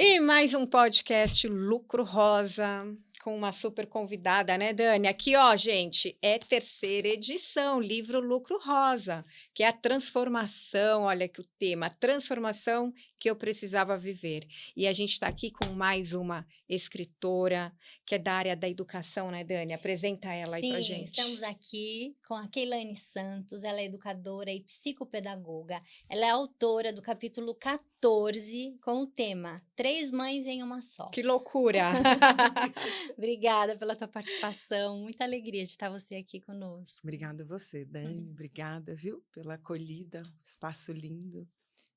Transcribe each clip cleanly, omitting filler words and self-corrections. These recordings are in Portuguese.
E mais um podcast Lucro Rosa, com uma super convidada, né, Dani? Aqui, ó, gente, é terceira edição, livro Lucro Rosa, que é a transformação, olha que o tema, a transformação que eu precisava viver. E a gente está aqui com mais uma escritora, que é da área da educação, né, Dani? Apresenta ela aí pra Sim, gente. estamos aqui com a Keilane Santos, ela é educadora e psicopedagoga. Ela é autora do capítulo 14, com o tema Três Mães em Uma Só. Que loucura! Obrigada pela tua participação, muita alegria de estar você aqui conosco. Obrigada a você, Dani. Obrigada, viu, pela acolhida, espaço lindo.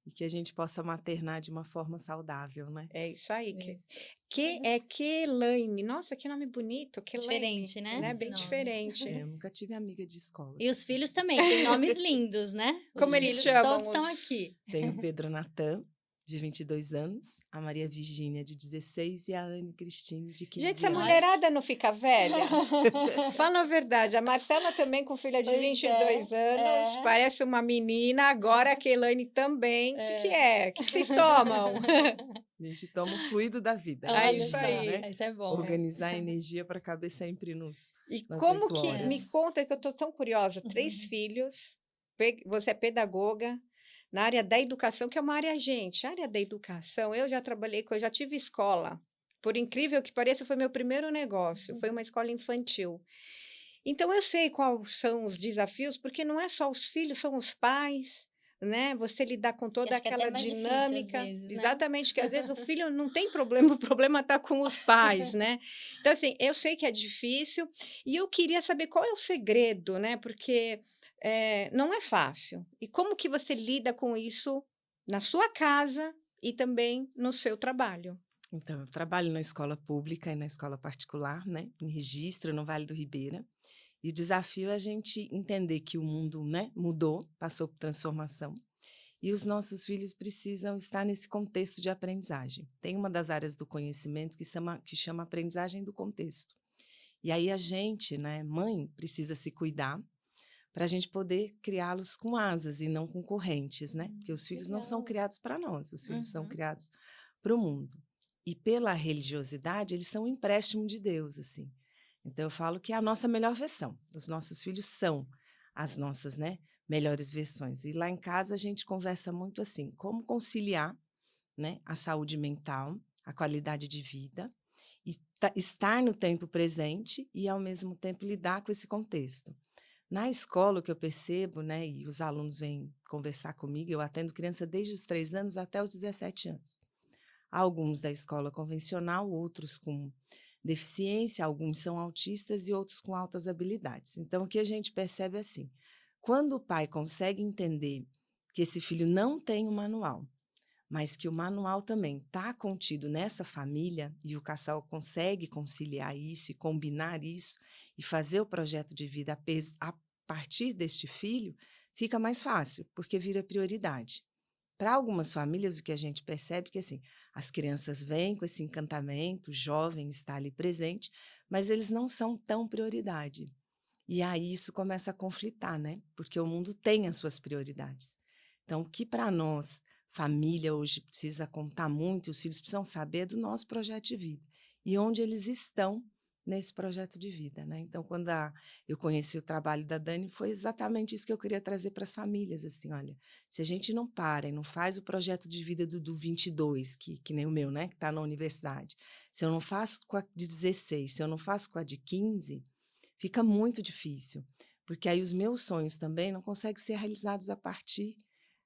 E que a gente possa maternar de uma forma saudável, né? É isso aí. Isso. Keilane. Nossa, que nome bonito. Keilane, Diferente, né? né? Esse Bem nome. diferente. Eu nunca tive amiga de escola. E os filhos também, têm nomes lindos, né? Como Os eles filhos chamam? todos estão aqui. Tem o Pedro Natan, de 22 anos, a Maria Virgínia, de 16, e a Anne Cristine, de 15 Gente, essa anos. mulherada não fica velha? Fala a verdade. A Marcela também, com filha de Pois 22 anos, é. parece uma menina. Agora a Keilane também. O que é? O que vocês tomam? A gente toma o fluido da vida. É Olha isso só, aí. Né? isso é bom. Organizar a energia para caber sempre E nas como 8 que... horas. Me conta, que eu estou tão curiosa. 3 filhos, você é pedagoga na área da educação, que é uma área, gente, a área da educação, eu já trabalhei eu já tive escola. Por incrível que pareça, foi meu primeiro negócio, foi uma escola infantil. Então, eu sei quais são os desafios, porque não é só os filhos, são os pais, né? Você lidar com toda Acho que é até aquela mais difícil, às dinâmica. vezes, né? Exatamente, que às vezes o filho não tem problema, o problema está com os pais, né? Então, assim, eu sei que é difícil e eu queria saber qual é o segredo, né? Porque não é fácil. E como que você lida com isso na sua casa e também no seu trabalho? Então, eu trabalho na escola pública e na escola particular, né? Em Registro, no Vale do Ribeira. E o desafio é a gente entender que o mundo, né, mudou, passou por transformação. E os nossos filhos precisam estar nesse contexto de aprendizagem. Tem uma das áreas do conhecimento que chama aprendizagem do contexto. E aí a gente, né, mãe, precisa se cuidar para a gente poder criá-los com asas e não com correntes, né? Porque os filhos não são Legal. criados para nós, os filhos são Uhum. criados para o mundo. E pela religiosidade, eles são um empréstimo de Deus, assim. Então eu falo que é a nossa melhor versão. Os nossos filhos são as nossas, né, melhores versões. E lá em casa a gente conversa muito assim, como conciliar, né, a saúde mental, a qualidade de vida, e estar no tempo presente e ao mesmo tempo lidar com esse contexto. Na escola, o que eu percebo, né, e os alunos vêm conversar comigo, eu atendo criança desde os 3 anos até os 17 anos. Alguns da escola convencional, outros com deficiência, alguns são autistas e outros com altas habilidades. Então, o que a gente percebe é assim: quando o pai consegue entender que esse filho não tem um manual, mas que o manual também está contido nessa família e o casal consegue conciliar isso e combinar isso e fazer o projeto de vida a partir deste filho, fica mais fácil, porque vira prioridade. Para algumas famílias, o que a gente percebe é que assim, as crianças vêm com esse encantamento, o jovem está ali presente, mas eles não são tão prioridade. E aí isso começa a conflitar, né? Porque o mundo tem as suas prioridades. Então, o que para nós, família, hoje precisa contar muito, os filhos precisam saber do nosso projeto de vida e onde eles estão nesse projeto de vida, né? Então, quando eu conheci o trabalho da Dani, foi exatamente isso que eu queria trazer para as famílias, assim, olha, se a gente não para e não faz o projeto de vida do 22, que nem o meu, né, que está na universidade, se eu não faço com a de 16, se eu não faço com a de 15, fica muito difícil, porque aí os meus sonhos também não conseguem ser realizados a partir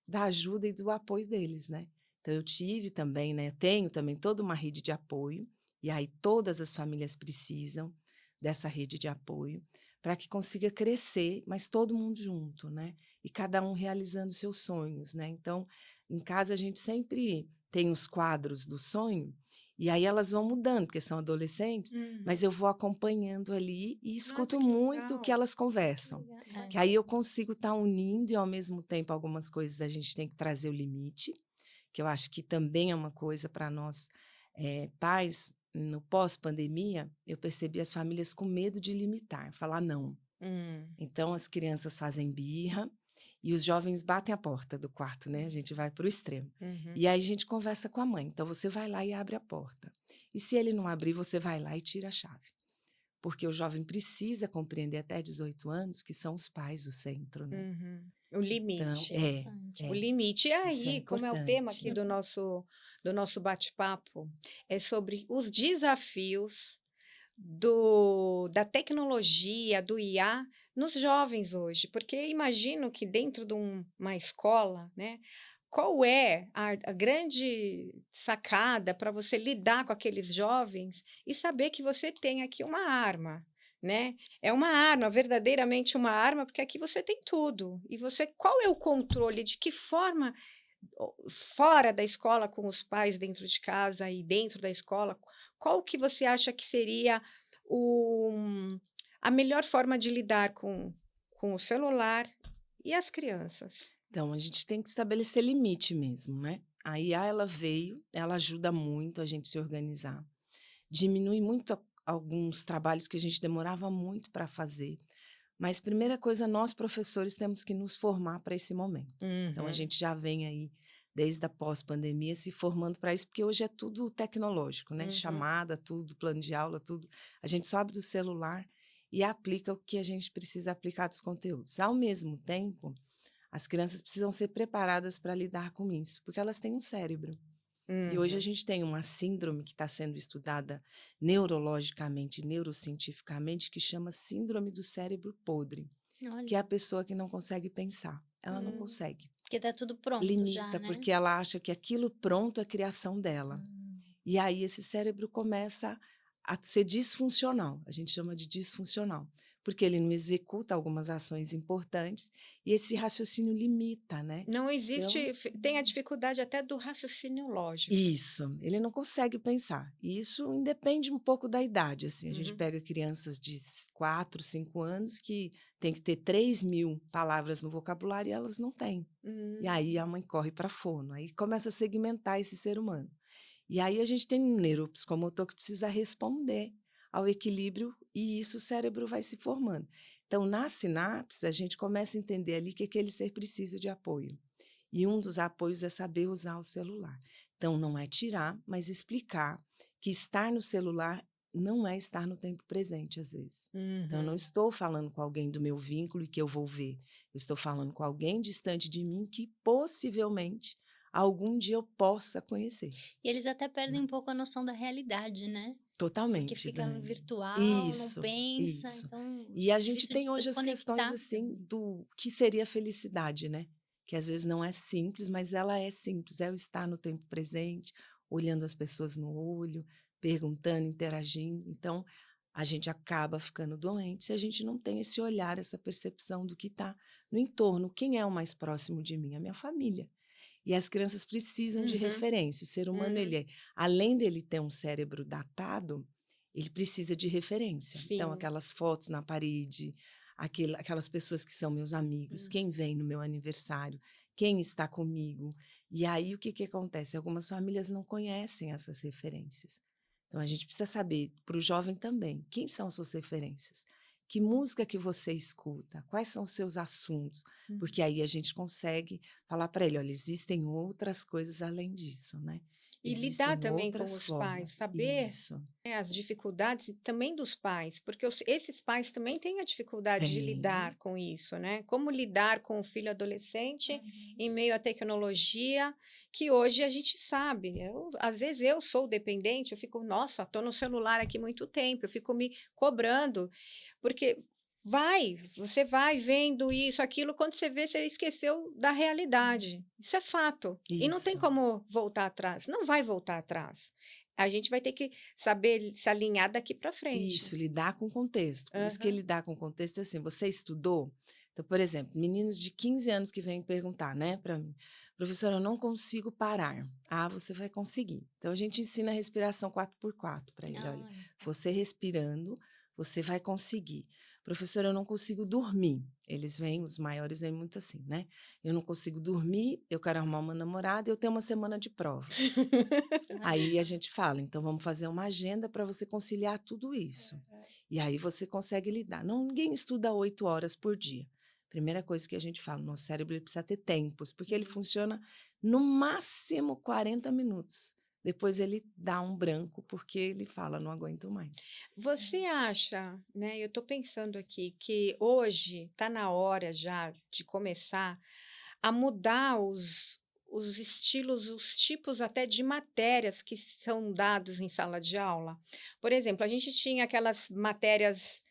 da ajuda e do apoio deles, né? Então eu tive também, né, tenho também toda uma rede de apoio, e aí todas as famílias precisam dessa rede de apoio para que consiga crescer, mas todo mundo junto, né? E cada um realizando seus sonhos, né? Então, em casa a gente sempre tem os quadros do sonho, e aí elas vão mudando, porque são adolescentes, mas eu vou acompanhando ali e Nossa, escuto que muito o que legal. elas conversam. É. Que aí eu consigo estar unindo e, ao mesmo tempo, algumas coisas a gente tem que trazer o limite, que eu acho que também é uma coisa para nós, pais, no pós-pandemia, eu percebi as famílias com medo de limitar, falar não. Hum. Então, as crianças fazem birra, E os jovens batem a porta do quarto, né? A gente vai para o extremo. Uhum. E aí a gente conversa com a mãe. Então você vai lá e abre a porta. E se ele não abrir, você vai lá e tira a chave. Porque o jovem precisa compreender até 18 anos que são os pais o centro, né? Uhum. O Então, limite. Interessante. O é, limite. E isso é aí, como é o tema aqui importante. do nosso bate-papo, é sobre os desafios da tecnologia, do IA, nos jovens hoje. Porque imagino que dentro de uma escola, né? Qual é a grande sacada para você lidar com aqueles jovens e saber que você tem aqui uma arma, né? É uma arma, verdadeiramente uma arma, porque aqui você tem tudo. E você, qual é o controle? De que forma, fora da escola, com os pais dentro de casa e dentro da escola, qual que você acha que seria o, a melhor forma de lidar com o celular e as crianças? Então, a gente tem que estabelecer limite mesmo, né? A IA, ela veio, ela ajuda muito a gente se organizar. Diminui muito alguns trabalhos que a gente demorava muito para fazer. Mas, primeira coisa, nós, professores, temos que nos formar para esse momento. Então, a Uhum. gente já vem aí, desde a pós-pandemia, se formando para isso, porque hoje é tudo tecnológico, né? Uhum. Chamada, tudo, plano de aula, tudo. A gente sobe do celular e aplica o que a gente precisa aplicar dos conteúdos. Ao mesmo tempo, as crianças precisam ser preparadas para lidar com isso, porque elas têm um cérebro. E hoje a Uhum. gente tem uma síndrome que está sendo estudada neurologicamente, neurocientificamente, que chama síndrome do cérebro podre, que é Olha, a pessoa que não consegue pensar. Ela não Hum. consegue. porque tá tudo pronto já, Limita, né? porque ela acha que aquilo pronto é criação dela. Hum. E aí esse cérebro começa a ser disfuncional, a gente chama de disfuncional, porque ele não executa algumas ações importantes e esse raciocínio limita, né? Não Então, existe, tem a dificuldade até do raciocínio lógico. isso, ele não consegue pensar. E isso independe um pouco da idade, assim. A gente Uhum. pega crianças de 4, 5 anos que tem que ter 3.000 palavras no vocabulário e elas não têm. E aí a mãe corre para a fono, aí começa a segmentar esse ser humano. E aí a gente tem um neuropsicomotor que precisa responder ao equilíbrio e isso o cérebro vai se formando. Então, na sinapse, a gente começa a entender ali que aquele ser precisa de apoio. E um dos apoios é saber usar o celular. Então, não é tirar, mas explicar que estar no celular não é estar no tempo presente, às vezes. Então, eu não Uhum. estou falando com alguém do meu vínculo e que eu vou ver. Eu estou falando com alguém distante de mim que possivelmente algum dia eu possa conhecer. E eles até perdem Né? um pouco a noção da realidade, né? Porque Totalmente, fica no Dani. virtual, não Isso, pensa, isso. então E a gente difícil de tem se hoje as questões conectar assim também. do que seria felicidade, né? Que às vezes não é simples, mas ela é simples. É o estar no tempo presente, olhando as pessoas no olho, perguntando, interagindo. Então, a gente acaba ficando doente se a gente não tem esse olhar, essa percepção do que está no entorno. Quem é o mais próximo de mim? A minha família. E as crianças precisam de Uhum. referência. O ser humano, Uhum. ele é, além dele ter um cérebro datado, ele precisa de referência. Então, Sim. aquelas fotos na parede, aquelas pessoas que são meus amigos, Hum. quem vem no meu aniversário, quem está comigo. E aí, o que, que acontece? Algumas famílias não conhecem essas referências. Então, a gente precisa saber, para o jovem também, quem são suas referências? Que música que você escuta? Quais são os seus assuntos? Porque aí a gente consegue falar para ele, olha, existem outras coisas além disso, né? E lidar Existem também com outras os pais, formas. saber, Isso. né, as dificuldades e também dos pais, porque esses pais também têm a dificuldade de Tem. lidar com isso, né? Como lidar com o filho adolescente Uhum. em meio à tecnologia, que hoje a gente sabe. Às vezes eu sou dependente, eu fico, nossa, estou no celular aqui muito tempo, eu fico me cobrando, porque você vai vendo isso, aquilo, quando você vê, você esqueceu da realidade. Isso é fato. E não tem Isso. como voltar atrás. Não vai voltar atrás. A gente vai ter que saber se alinhar daqui para frente. Isso, lidar com o contexto. Por isso que Aham. lidar com o contexto é assim, você estudou? Então, por exemplo, meninos de 15 anos que vêm perguntar, né, para mim, professora, eu não consigo parar. Ah, você vai conseguir. Então, a gente ensina a respiração 4x4 para ele. Olha, Olha só. você respirando, você vai conseguir. Professora, eu não consigo dormir. Eles vêm, os maiores vêm muito assim, né? Eu não consigo dormir, eu quero arrumar uma namorada e eu tenho uma semana de prova. Olha Aí a só. gente fala, então vamos fazer uma agenda para você conciliar tudo isso. E aí você consegue lidar. Não, ninguém estuda 8 horas por dia. Primeira coisa que a gente fala, nosso cérebro ele precisa ter tempos, porque ele Uhum. funciona no máximo 40 minutos. Depois ele dá um branco, porque ele fala, não aguento mais. Você acha, né, eu estou pensando aqui, que hoje está na hora já de começar a mudar os estilos, os tipos até de matérias que são dados em sala de aula? Por exemplo, a gente tinha aquelas matérias,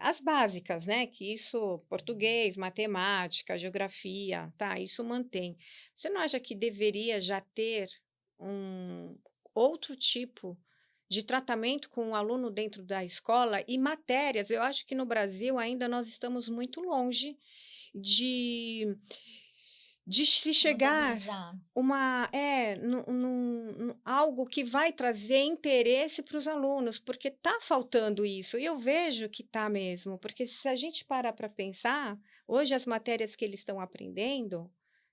as básicas, né, que isso português, matemática, geografia, tá, isso mantém. Você não acha que deveria já ter um outro tipo de tratamento com o aluno dentro da escola e matérias? Eu acho que no Brasil ainda nós estamos muito longe de se chegar Modernizar. algo que vai trazer interesse para os alunos, porque está faltando isso, e eu vejo que está mesmo, porque se a gente parar para pensar, hoje as matérias que eles estão aprendendo,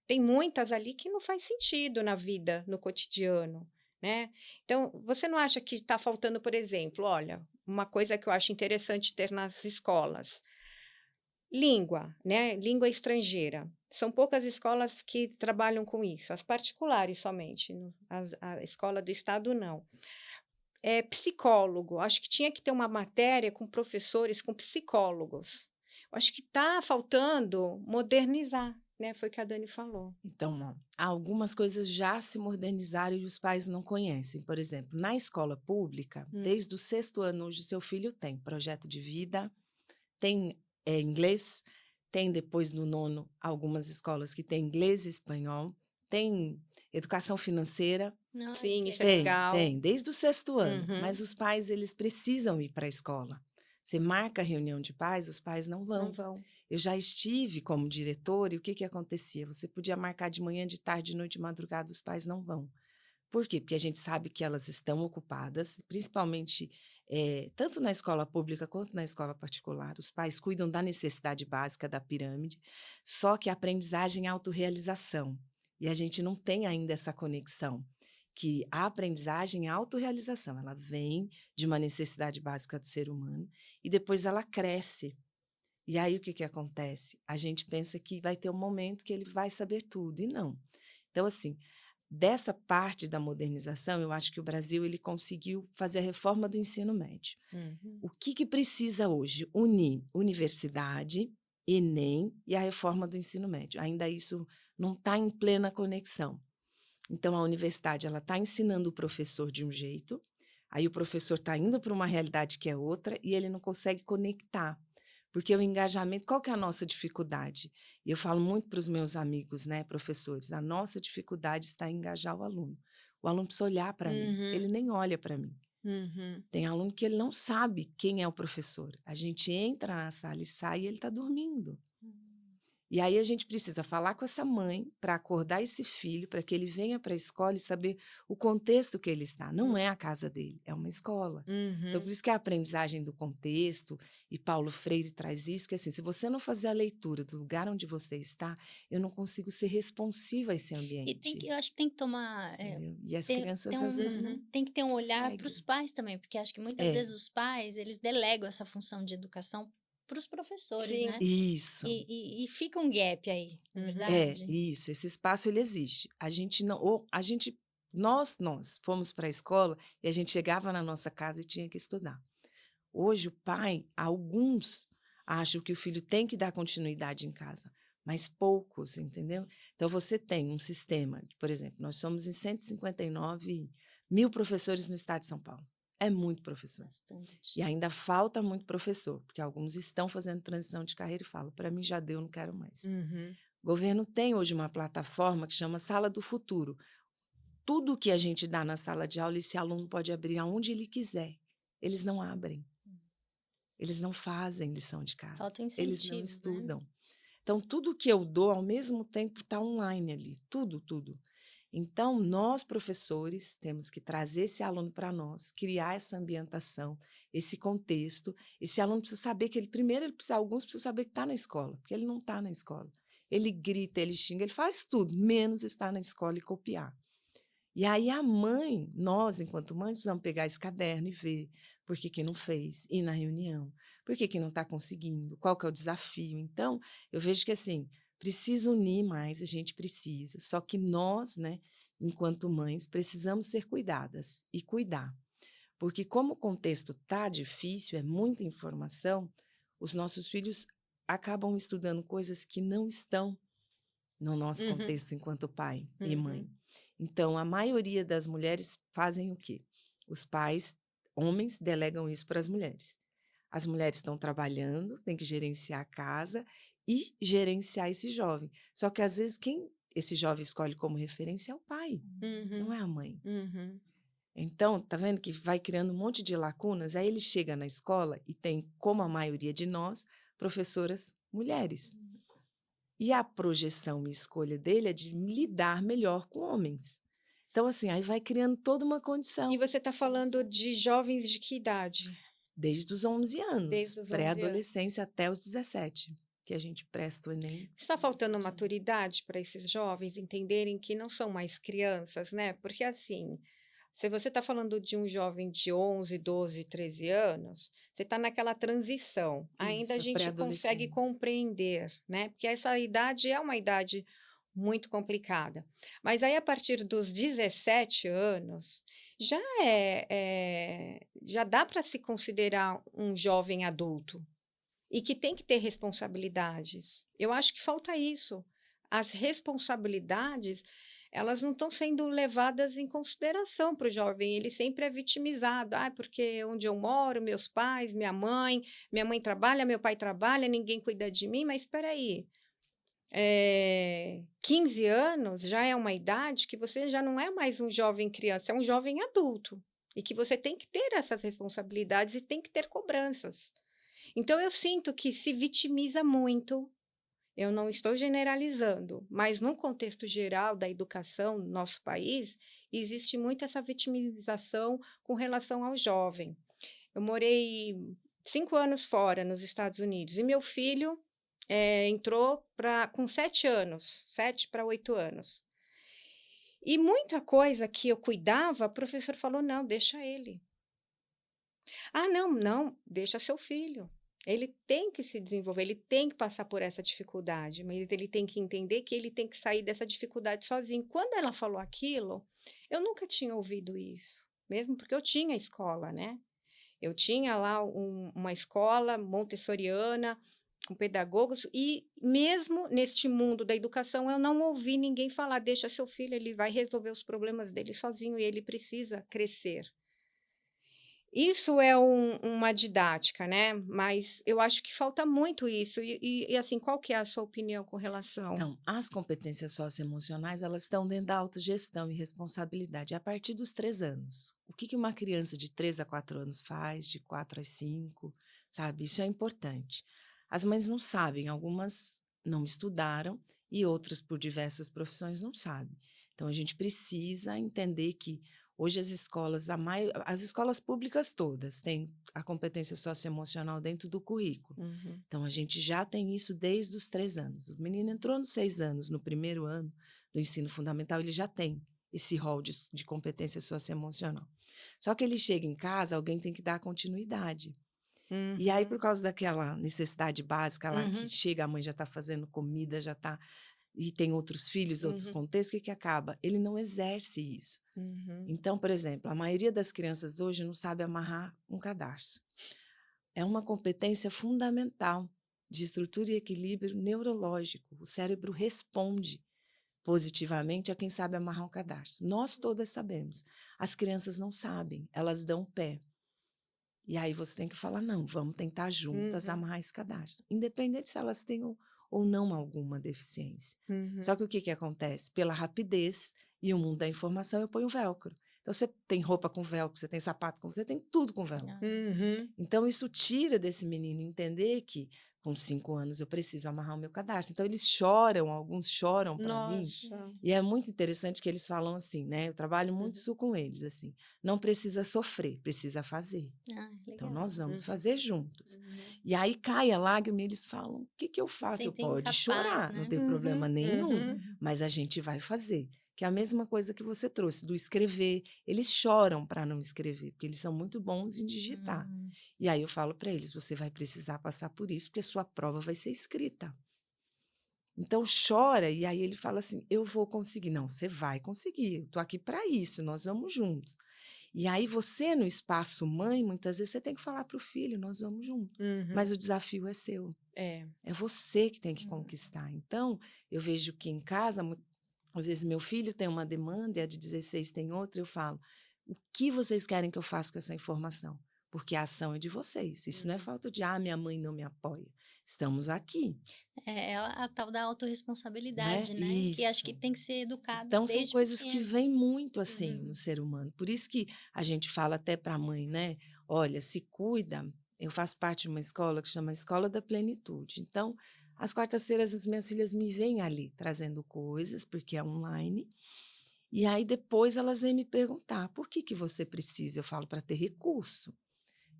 tem muitas ali que não faz sentido na vida, no cotidiano, né. Então, você não acha que está faltando, por exemplo, olha, uma coisa que eu acho interessante ter nas escolas, língua, né, língua estrangeira. São poucas escolas que trabalham com isso, as particulares somente, a escola do estado não. Psicólogo, acho que tinha que ter uma matéria com professores, com psicólogos. Eu acho que está faltando modernizar, né, foi o que a Dani falou. Então, ó, algumas coisas já se modernizaram e os pais não conhecem. Por exemplo, na escola pública, Hum. desde o 6º ano, hoje o seu filho tem projeto de vida, tem inglês, tem depois no 9º algumas escolas que têm inglês e espanhol, tem educação financeira, Ai, Sim, que isso é legal. legal. tem, desde o 6º ano, Uhum, mas os pais eles precisam ir para a escola. Você marca a reunião de pais, os pais não não vão. vão. Eu já estive como diretora e o que que acontecia? Você podia marcar de manhã, de tarde, de noite, de madrugada, os pais não vão. Por quê? Porque a gente sabe que elas estão ocupadas, principalmente, tanto na escola pública quanto na escola particular. Os pais cuidam da necessidade básica da pirâmide, só que a aprendizagem é autorrealização. E a gente não tem ainda essa conexão, que a aprendizagem é autorrealização. Ela vem de uma necessidade básica do ser humano e depois ela cresce. E aí o que que acontece? A gente pensa que vai ter um momento que ele vai saber tudo, e não. Então, assim, dessa parte da modernização, eu acho que o Brasil ele conseguiu fazer a reforma do ensino médio. Uhum. O que que precisa hoje? Unir universidade, Enem e a reforma do ensino médio. Ainda isso não está em plena conexão. Então, a universidade ela está ensinando o professor de um jeito, aí o professor está indo para uma realidade que é outra e ele não consegue conectar. Porque o engajamento, qual que é a nossa dificuldade? E eu falo muito para os meus amigos, né, professores, a nossa dificuldade está em engajar o aluno. O aluno precisa olhar para mim, Uhum, ele nem olha para mim. uhum. Tem aluno que ele não sabe quem é o professor. A gente entra na sala e sai e ele está dormindo. Hum. E aí a gente precisa falar com essa mãe para acordar esse filho, para que ele venha para a escola e saber o contexto que ele está. Não é a casa dele, é uma escola. Então, por Uhum. isso que a aprendizagem do contexto, e Paulo Freire traz isso, que assim, se você não fazer a leitura do lugar onde você está, eu não consigo ser responsiva a esse E tem que ambiente, eu acho que tem que tomar, entendeu? E as ter crianças às vezes um não Uhum. tem que ter um olhar para os seguem. pais também, porque acho que muitas É, vezes os pais, eles delegam essa função de educação para os professores, Sim. né. isso. E fica um gap aí, não é Uhum. É, verdade? isso, esse espaço ele existe. A gente não, ou a gente, nós fomos para a escola e a gente chegava na nossa casa e tinha que estudar. Hoje o pai, alguns acham que o filho tem que dar continuidade em casa, mas poucos, entendeu? Então você tem um sistema, por exemplo, nós somos em 159.000 professores no estado de São Paulo. É muito professor. Bastante. E ainda falta muito professor, porque alguns estão fazendo transição de carreira e falam, para mim já deu, não quero mais. Uhum. O governo tem hoje uma plataforma que chama Sala do Futuro. Tudo que a gente dá na sala de aula, esse aluno pode abrir aonde ele quiser. Eles não abrem, eles não fazem lição de casa, Falta o eles não incentivo, né. estudam. Então, tudo que eu dou, ao mesmo tempo, está online ali, tudo, tudo. Então, nós, professores, temos que trazer esse aluno para nós, criar essa ambientação, esse contexto. Esse aluno precisa saber que ele, primeiro, alguns precisam saber que está na escola, porque ele não está na escola. Ele grita, ele xinga, ele faz tudo, menos estar na escola e copiar. E aí a mãe, nós, enquanto mães, precisamos pegar esse caderno e ver por que que não fez, ir na reunião, por que que não está conseguindo, qual que é o desafio. Então, eu vejo que, assim, precisa unir mais, a gente precisa. Só que nós, né, enquanto mães, precisamos ser cuidadas e cuidar. Porque como o contexto está difícil, é muita informação, os nossos filhos acabam estudando coisas que não estão no nosso Uhum. contexto enquanto pai e Uhum. mãe. Então, a maioria das mulheres fazem o quê? Os pais, homens, delegam isso para as mulheres. As mulheres estão trabalhando, têm que gerenciar a casa e gerenciar esse jovem. Só que, às vezes, quem esse jovem escolhe como referência é o pai, não Uhum. é a mãe. Uhum. Então, tá vendo que vai criando um monte de lacunas? Aí ele chega na escola e tem, como a maioria de nós, professoras mulheres. E a projeção e escolha dele é de lidar melhor com homens. Então, assim, aí vai criando toda uma E condição, você está falando de jovens de que idade? desde os 11 anos, Desde os 11 anos. pré-adolescência até os 17, que a gente presta o Enem. Está com faltando 17 anos. maturidade para esses jovens entenderem que não são mais crianças, né? Porque assim, se você está falando de um jovem de 11, 12, 13 anos, você está naquela transição. Ainda a Isso, a gente consegue pré-adolescência. compreender, né? Porque essa idade é uma idade muito complicada. Mas aí, a partir dos 17 anos, já dá para se considerar um jovem adulto e que tem que ter responsabilidades. Eu acho que falta isso. As responsabilidades, elas não estão sendo levadas em consideração para o jovem. Ele sempre é vitimizado. Ah, porque onde eu moro, meus pais, minha mãe trabalha, meu pai trabalha, ninguém cuida de mim. Mas espera aí, 15 anos já é uma idade que você já não é mais um jovem criança, é um jovem adulto. E que você tem que ter essas responsabilidades e tem que ter cobranças. Então, eu sinto que se vitimiza muito. Eu não estou generalizando, mas no contexto geral da educação no nosso país, existe muito essa vitimização com relação ao jovem. Eu morei 5 anos fora, nos Estados Unidos, e meu filho entrou com 7 anos, 7 para 8 anos. E muita coisa que eu cuidava, o professor falou: não, deixa ele. Ah, não, não, deixa seu filho. Ele tem que se desenvolver, ele tem que passar por essa dificuldade, mas ele tem que entender que ele tem que sair dessa dificuldade sozinho. Quando ela falou aquilo, eu nunca tinha ouvido isso, mesmo porque eu tinha escola, né? Eu tinha lá uma escola montessoriana, com pedagogos, e mesmo neste mundo da educação, eu não ouvi ninguém falar: deixa seu filho, ele vai resolver os problemas dele sozinho e ele precisa crescer. Isso é uma didática, né? Mas eu acho que falta muito isso. E, assim, qual que é a sua opinião com relação? Então, as competências socioemocionais, elas estão dentro da autogestão e responsabilidade a partir dos 3 anos. O que que uma criança de 3 a 4 anos faz, de 4 a 5, sabe? Isso é importante. As mães não sabem, algumas não estudaram e outras, por diversas profissões, não sabem. Então, a gente precisa entender que hoje as escolas, as escolas públicas todas têm a competência socioemocional dentro do currículo. Uhum. Então, a gente já tem isso desde os 3 anos. O menino entrou nos 6 anos, no primeiro ano do ensino fundamental, ele já tem esse rol de competência socioemocional. Só que ele chega em casa, alguém tem que dar continuidade. E aí, por causa daquela necessidade básica lá, que chega, a mãe já está fazendo comida, já está... E tem outros filhos, outros contextos, o que acaba? Ele não exerce isso. Então, por exemplo, a maioria das crianças hoje não sabe amarrar um cadarço. É uma competência fundamental de estrutura e equilíbrio neurológico. O cérebro responde positivamente a quem sabe amarrar um cadarço. Nós todas sabemos. As crianças não sabem, elas dão pé. E aí você tem que falar: não, vamos tentar juntas amarrar esse cadarço, independente se elas tenham ou não alguma deficiência. Só que o que acontece? Pela rapidez e o mundo da informação, eu ponho velcro. Então, você tem roupa com velcro, você tem sapato com velcro, você tem tudo com velcro. Então, isso tira desse menino entender que, com 5 anos, eu preciso amarrar o meu cadarço. Então, eles choram, alguns choram para mim. Nossa. E é muito interessante que eles falam assim, né? Eu trabalho muito isso com eles, assim. Não precisa sofrer, precisa fazer. Ah, Então, legal. nós vamos fazer juntos. E aí cai a lágrima e eles falam: o que eu faço? Eu Sentem pode capaz, chorar, né? não tem problema nenhum, mas a gente vai fazer. que é a mesma coisa que você trouxe, do escrever. Eles choram para não escrever, porque eles são muito bons em digitar. E aí eu falo para eles, você vai precisar passar por isso, porque sua prova vai ser escrita. Então chora, e aí ele fala assim, eu vou conseguir. Não, você vai conseguir, eu estou aqui para isso, nós vamos juntos. E aí você, no espaço mãe, muitas vezes você tem que falar para o filho, nós vamos juntos. Mas o desafio é seu. É. É você que tem que conquistar. Então, eu vejo que em casa, às vezes meu filho tem uma demanda e a de 16 tem outra, eu falo, o que vocês querem que eu faça com essa informação? Porque a ação é de vocês. Isso não é falta de, minha mãe não me apoia. Estamos aqui, É a tal da né? autorresponsabilidade, né? Que acho que Isso. tem que ser educado Então, são desde coisas que pequeno. vêm muito assim no ser humano. Por isso que a gente fala até para a mãe, né? Olha, se cuida. Eu faço parte de uma escola que chama Escola da Plenitude. Então, às quartas-feiras, as minhas filhas me veem ali trazendo coisas, porque é online. E aí, depois, elas vêm me perguntar, por que você precisa? Eu falo, para ter recurso.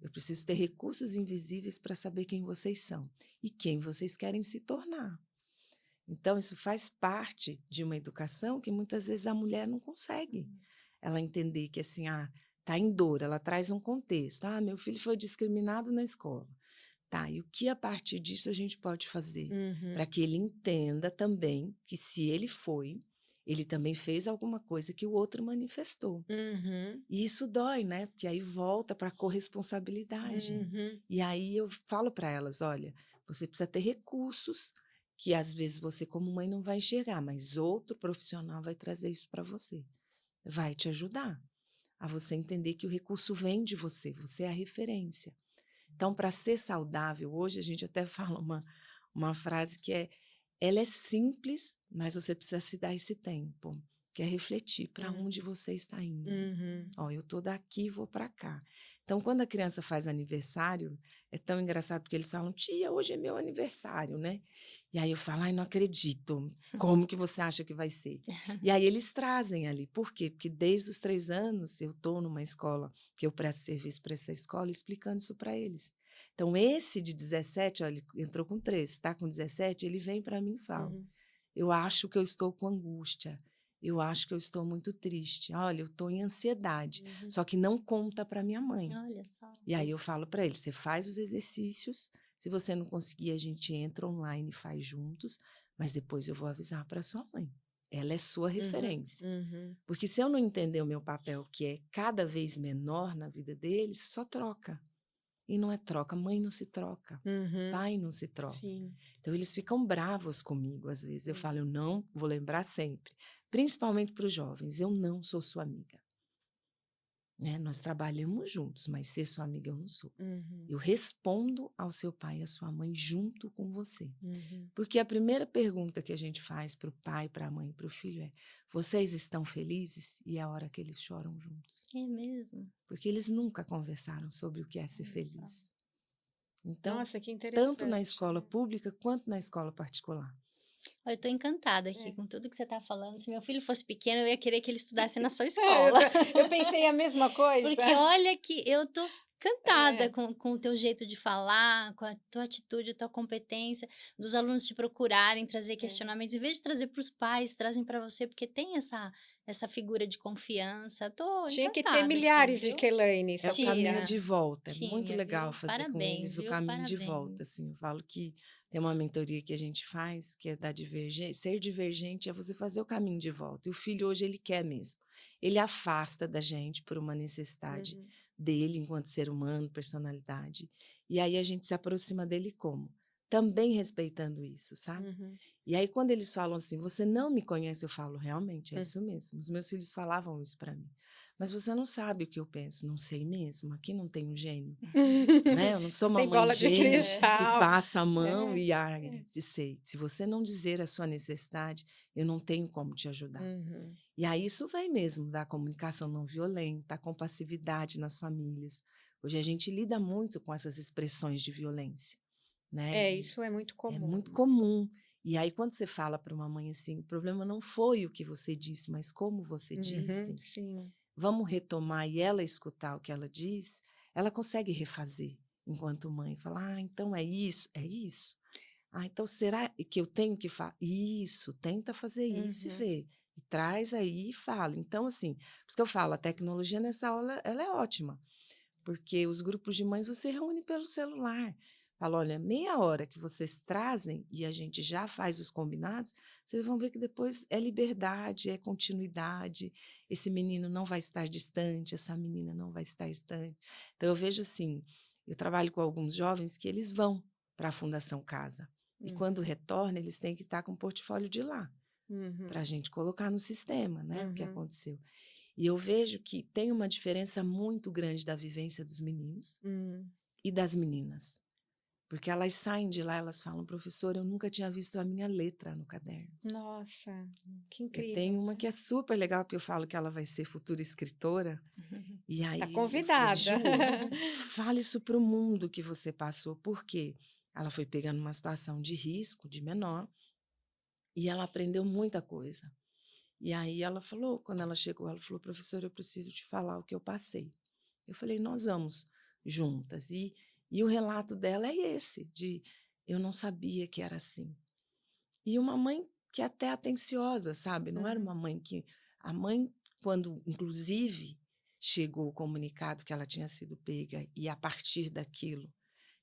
Eu preciso ter recursos invisíveis para saber quem vocês são e quem vocês querem se tornar. Então, isso faz parte de uma educação que muitas vezes a mulher não consegue. Ela entender que, assim, tá em dor, ela traz um contexto. Meu filho foi discriminado na escola. Tá, e o que a partir disso a gente pode fazer? Para que ele entenda também que se ele foi, ele também fez alguma coisa que o outro manifestou. E isso dói, né? Porque aí volta para a corresponsabilidade. E aí eu falo para elas, olha, você precisa ter recursos que às vezes você como mãe não vai enxergar, mas outro profissional vai trazer isso para você. Vai te ajudar a você entender que o recurso vem de você, você é a referência. Então, para ser saudável, hoje a gente até fala uma frase que ela é simples, mas você precisa se dar esse tempo, que é refletir para onde você está indo. Ó, eu estou daqui e vou para cá. Então, quando a criança faz aniversário, é tão engraçado porque eles falam, tia, hoje é meu aniversário, né? E aí eu falo, ai, não acredito. Como que você acha que vai ser? E aí eles trazem ali. Por quê? Porque desde os 3 anos eu estou numa escola, que eu presto serviço para essa escola, explicando isso para eles. Então, esse de 17, olha, ele entrou com 13, está com 17, ele vem para mim e fala, eu acho que eu estou com angústia. Eu acho que eu estou muito triste. Olha, eu estou em ansiedade. Só que não conta para minha mãe. Olha só. E aí eu falo para ele, você faz os exercícios. Se você não conseguir, a gente entra online e faz juntos. Mas depois eu vou avisar para sua mãe. Ela é sua referência. Porque se eu não entender o meu papel, que é cada vez menor na vida deles, só troca. E não é troca. Mãe não se troca. Pai não se troca. Sim. Então, eles ficam bravos comigo, às vezes. Eu falo, eu não vou lembrar sempre. Principalmente para os jovens, eu não sou sua amiga. Né? Nós trabalhamos juntos, mas ser sua amiga eu não sou. Eu respondo ao seu pai e à sua mãe junto com você. Porque a primeira pergunta que a gente faz para o pai, para a mãe e para o filho é, vocês estão felizes? E é a hora que eles choram juntos. É mesmo. Porque eles nunca conversaram sobre o que é ser Olha feliz. só. Então, Nossa, que interessante. tanto na escola pública quanto na escola particular. Eu tô encantada aqui com tudo que você tá falando. Se meu filho fosse pequeno, eu ia querer que ele estudasse na sua É, escola. eu pensei a mesma coisa. Porque olha que eu tô encantada com o teu jeito de falar, com a tua atitude, a tua competência, dos alunos te procurarem, trazer questionamentos. Em vez de trazer para os pais, trazem para você, porque tem essa figura de confiança. Tô Tinha que encantada ter aqui, milhares de viu? Keilane, É o sabia? caminho de volta. É muito Tinha, legal viu? fazer com eles Parabéns, o viu? caminho de volta. Assim. Eu Parabéns. falo que tem uma mentoria que a gente faz, que é da divergência. Ser divergente é você fazer o caminho de volta. E o filho hoje, ele quer mesmo. Ele afasta da gente por uma necessidade dele, enquanto ser humano, personalidade. E aí a gente se aproxima dele como? Também respeitando isso, sabe? E aí quando eles falam assim, você não me conhece, eu falo, realmente, é isso mesmo. Os meus filhos falavam isso para mim. Mas você não sabe o que eu penso. Não sei mesmo, aqui não tem um gênio. Né? Eu não sou uma Tem mãe bola de gênia que cristal. passa a mão e sei. Se você não dizer a sua necessidade, eu não tenho como te ajudar. E aí isso vem mesmo da comunicação não violenta, a compassividade nas famílias. Hoje a gente lida muito com essas expressões de violência. Né? Isso é muito comum. É muito comum. E aí, quando você fala para uma mãe assim, o problema não foi o que você disse, mas como você disse. Sim. Vamos retomar e ela escutar o que ela diz, ela consegue refazer enquanto mãe. Falar, então é isso, é isso. Ah, então será que eu tenho que falar? Isso, tenta fazer isso e Uhum. vê. E traz aí e fala. Então, assim, por isso que eu falo, a tecnologia nessa aula, ela é ótima. Porque os grupos de mães você reúne pelo celular. Fala, olha, meia hora que vocês trazem e a gente já faz os combinados, vocês vão ver que depois é liberdade, é continuidade. Esse menino não vai estar distante, essa menina não vai estar distante. Então, eu vejo assim, eu trabalho com alguns jovens que eles vão para a Fundação Casa. E Uhum. quando retornam, eles têm que estar com o portfólio de lá, Uhum. para a gente colocar no sistema, né, o que Uhum. aconteceu. E eu vejo que tem uma diferença muito grande da vivência dos meninos Hum. e das meninas. Porque elas saem de lá, elas falam, professora, eu nunca tinha visto a minha letra no caderno. Nossa, que Eu incrível, tenho uma né? que é super legal, porque eu falo que ela vai ser futura escritora. E Tá aí eu falei, convidada. Ju, fala isso para o mundo que você passou. Por quê? Ela foi pegando uma situação de risco, de menor, e ela aprendeu muita coisa. E aí ela falou, quando ela chegou, ela falou, professora, eu preciso te falar o que eu passei. Eu falei, nós vamos juntas. E o relato dela é esse, de eu não sabia que era assim. E uma mãe que é até atenciosa, sabe? Não era Uhum. uma mãe que... A mãe, quando, inclusive, chegou o comunicado que ela tinha sido pega e, a partir daquilo,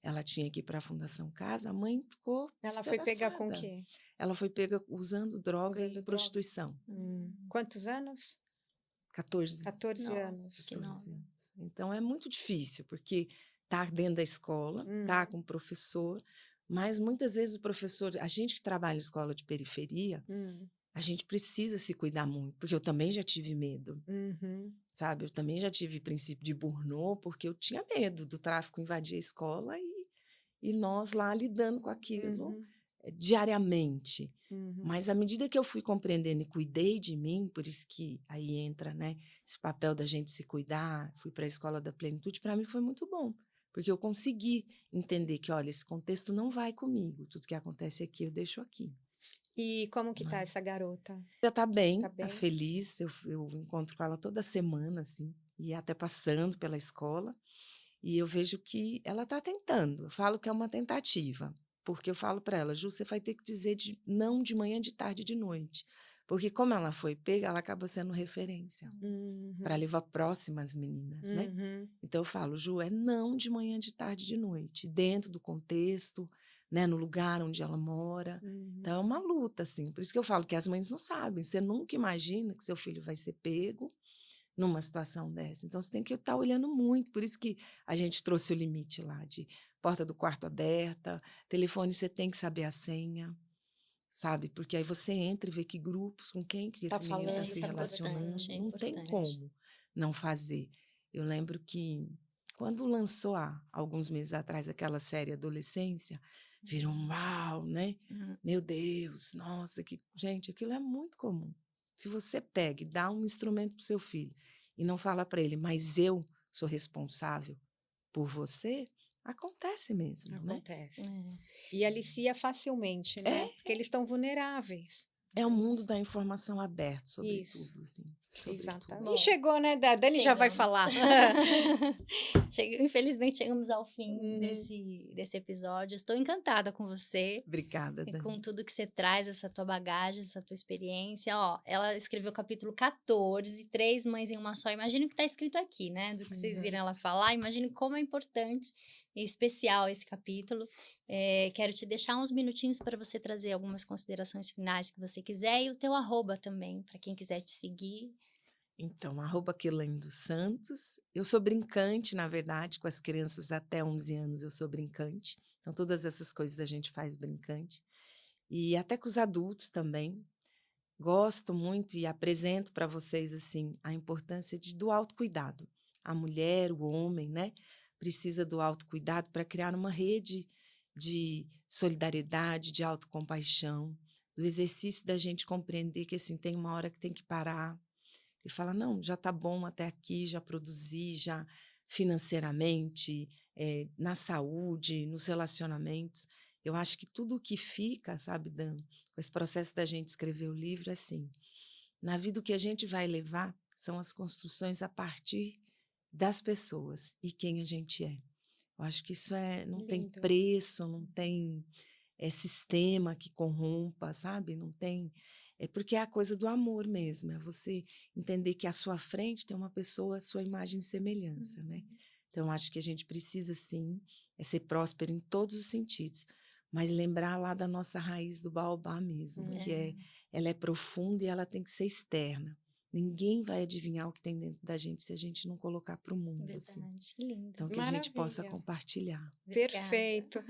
ela tinha que ir para a Fundação Casa, a mãe ficou Ela foi pegar com o despedaçada. quê? Ela foi pega usando droga e Usando droga. prostituição. Quantos anos? 14. 14 Nossa, anos. que 14 nova. anos. Então é muito difícil, porque tá dentro da escola, tá com o professor, mas muitas vezes o professor, a gente que trabalha em escola de periferia, Hum. a gente precisa se cuidar muito, porque eu também já tive medo, Uhum. sabe? Eu também já tive princípio de burnout, porque eu tinha medo do tráfico invadir a escola e nós lá lidando com aquilo Uhum. diariamente. Uhum. Mas à medida que eu fui compreendendo e cuidei de mim, por isso que aí entra, né, esse papel da gente se cuidar, fui para a escola da plenitude, para mim foi muito bom, porque eu consegui entender que, olha, esse contexto não vai comigo, tudo que acontece aqui eu deixo aqui. E como que tá Né? essa garota? Já está bem, Tá está bem? feliz, eu encontro com ela toda semana, assim, e até passando pela escola, e eu vejo que ela está tentando. Eu falo que é uma tentativa, porque eu falo para ela, Ju, você vai ter que dizer não de manhã, de tarde e de noite. Porque como ela foi pega, ela acaba sendo referência para Uhum. levar próximas meninas, né? Uhum. Então eu falo, Ju, é não de manhã, de tarde e de noite, dentro do contexto, né, no lugar onde ela mora. Então é Uhum. uma luta, assim. Por isso que eu falo que as mães não sabem. Você nunca imagina que seu filho vai ser pego numa situação dessa. Então, você tem que estar olhando muito. Por isso que a gente trouxe o limite lá de porta do quarto aberta, telefone você tem que saber a senha, sabe? Porque aí você entra e vê que grupos, com quem que Tá esse menino está falando, se Isso é tá importante, relacionando. é Não tem importante. como não fazer. Eu lembro que quando lançou há alguns meses atrás aquela série Adolescência, virou um uau, né? Uhum. Meu Deus, nossa, que gente, aquilo é muito comum. Se você pega e dá um instrumento para o seu filho e não fala para ele, mas eu sou responsável por você, acontece mesmo, né? Acontece. É. E alicia facilmente, né? É, Porque eles estão vulneráveis. é o mundo Eles... da informação aberto, Isso, sobretudo, assim, sobretudo. exatamente. E Bom, chegou, né? A Dani já vai chegamos. falar. Infelizmente, chegamos ao fim Uhum. desse episódio. Estou encantada com você. Obrigada, E Dani. com tudo que você traz, essa tua bagagem, essa tua experiência, ó, ela escreveu o capítulo 14, Três Mães em Uma Só. Imagina o que tá escrito aqui, né? Do que vocês viram ela falar, imagine como é importante e especial esse capítulo. Quero te deixar uns minutinhos para você trazer algumas considerações finais que você quiser e o teu arroba também, para quem quiser te seguir. Então, @Quelaine dos Santos. Eu sou brincante, na verdade, com as crianças até 11 anos eu sou brincante. Então, todas essas coisas a gente faz brincante. E até com os adultos também. Gosto muito e apresento para vocês assim a importância do autocuidado. A mulher, o homem, né, precisa do autocuidado para criar uma rede de solidariedade, de autocompaixão, do exercício da gente compreender que assim tem uma hora que tem que parar e falar não, já está bom até aqui, já produzi, já financeiramente, na saúde, nos relacionamentos. Eu acho que tudo o que fica, sabe, Dan, com esse processo da gente escrever o livro, é assim, na vida o que a gente vai levar são as construções a partir das pessoas e quem a gente é. Eu acho que isso não tem Lindo. preço, não tem sistema que corrompa, sabe? Não tem. É porque é a coisa do amor mesmo, é você entender que à sua frente tem uma pessoa, à sua imagem e semelhança, né? Então, acho que a gente precisa, sim, ser próspero em todos os sentidos, mas lembrar lá da nossa raiz do baobá mesmo, que ela é profunda e ela tem que ser externa. Ninguém vai adivinhar o que tem dentro da gente se a gente não colocar para o mundo, assim. Verdade, que lindo. Então, que a gente possa Maravilha. compartilhar. Perfeito.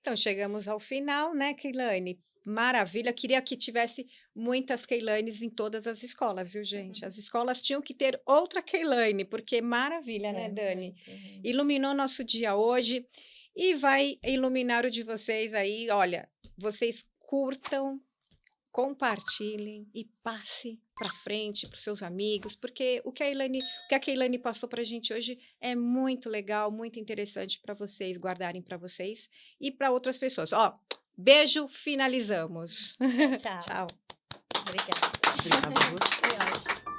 Então, chegamos ao final, né, Keilane? Maravilha. Queria que tivesse muitas Keilanes em todas as escolas, viu, gente? As escolas tinham que ter outra Keilane, porque maravilha, né, Dani? Muito. Iluminou nosso dia hoje e vai iluminar o de vocês aí. Olha, vocês curtam, compartilhem e passe para frente para os seus amigos, porque o que a Keilane passou para a gente hoje é muito legal, muito interessante para vocês guardarem para vocês e para outras pessoas. Ó, beijo, finalizamos. Tchau. Tchau. Obrigada. Obrigada a você. Foi ótimo.